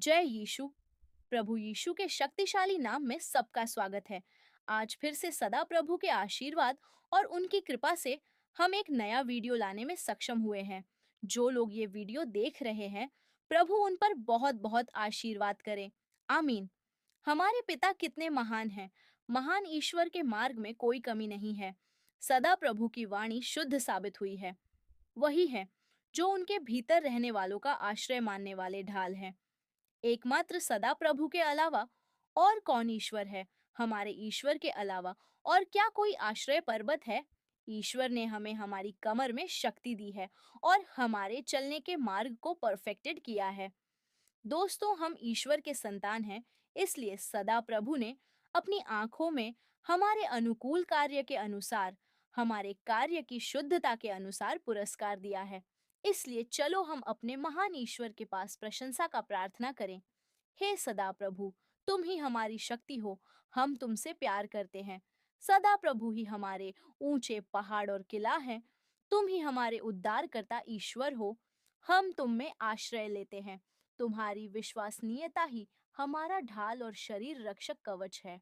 जय यीशु। प्रभु यीशु के शक्तिशाली नाम में सबका स्वागत है। आज फिर से सदा प्रभु के आशीर्वाद और उनकी कृपा से हम एक नया वीडियो लाने में सक्षम हुए हैं। जो लोग ये वीडियो देख रहे हैं, प्रभु उन पर बहुत बहुत आशीर्वाद करे। आमीन। हमारे पिता कितने महान हैं। महान ईश्वर के मार्ग में कोई कमी नहीं है। सदा प्रभु की वाणी शुद्ध साबित हुई है। वही है जो उनके भीतर रहने वालों का आश्रय मानने वाले ढाल हैं। एकमात्र सदा प्रभु के अलावा और कौन ईश्वर है? हमारे ईश्वर के अलावा और क्या कोई आश्रय पर्वत है? ईश्वर ने हमें हमारी कमर में शक्ति दी है और हमारे चलने के मार्ग को परफेक्टेड किया है। दोस्तों, हम ईश्वर के संतान हैं, इसलिए सदा प्रभु ने अपनी आंखों में हमारे अनुकूल कार्य के अनुसार, हमारे कार्य की शुद्धता के अनुसार पुरस्कार दिया है। इसलिए चलो हम अपने महान ईश्वर के पास प्रशंसा का प्रार्थना करें। हे सदा प्रभु, तुम ही हमारी शक्ति हो, हम तुमसे प्यार करते हैं। सदा प्रभु ही हमारे ऊंचे पहाड़ और किला है। तुम ही हमारे उद्धारकर्ता ईश्वर हो। हम तुम में आश्रय लेते हैं। तुम्हारी विश्वसनीयता ही हमारा ढाल और शरीर रक्षक कवच है।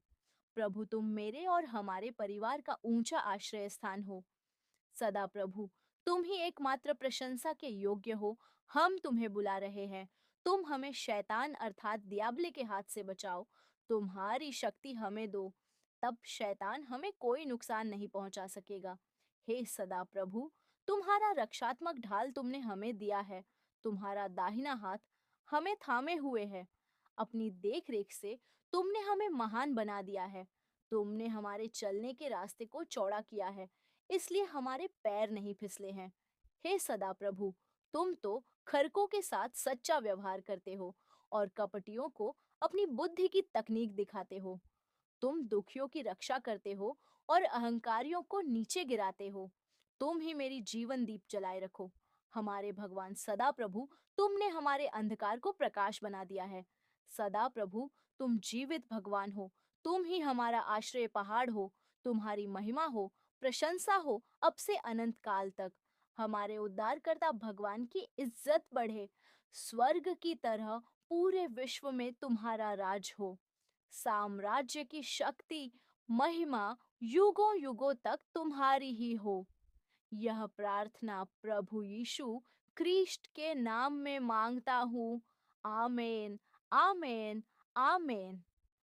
प्रभु, तुम मेरे और हमारे परिवार का ऊंचा आश्रय स्थान हो। सदा प्रभु, तुम ही एकमात्र प्रशंसा के योग्य हो। हम तुम्हें बुला रहे हैं। तुम हमें शैतान अर्थात दियाबले के हाथ से बचाओ। तुम्हारी शक्ति हमें दो, तब शैतान हमें कोई नुकसान नहीं पहुंचा सकेगा। हे सदा प्रभु, तुम्हारा रक्षात्मक ढाल तुमने हमें दिया है। तुम्हारा दाहिना हाथ हमें थामे हुए है। अपनी देख रेख से तुमने हमें महान बना दिया है। तुमने हमारे चलने के रास्ते को चौड़ा किया है, इसलिए हमारे पैर नहीं फिसले हैं। हे सदा प्रभु, तुम तो खरकों के साथ सच्चा व्यवहार करते हो और कपटियों को अपनी बुद्धि की तकनीक दिखाते हो। तुम दुखियों की रक्षा करते हो और अहंकारियों को नीचे गिराते हो। तुम ही मेरी जीवन दीप जलाए रखो। हमारे भगवान सदा प्रभु, तुमने हमारे अंधकार को प्रकाश बना दिया है। सदा प्रभु, तुम जीवित भगवान हो। तुम ही हमारा आश्रय पहाड़ हो। तुम्हारी महिमा हो, प्रशंसा हो अब से अनंत काल तक। हमारे उद्धारकर्ता भगवान की इज्जत बढ़े। स्वर्ग की तरह पूरे विश्व में तुम्हारा राज हो। साम्राज्य की शक्ति, महिमा युगों युगों तक तुम्हारी ही हो। यह प्रार्थना प्रभु यीशु क्रिस्ट के नाम में मांगता हूँ। आमेन, आमेन, आमेन।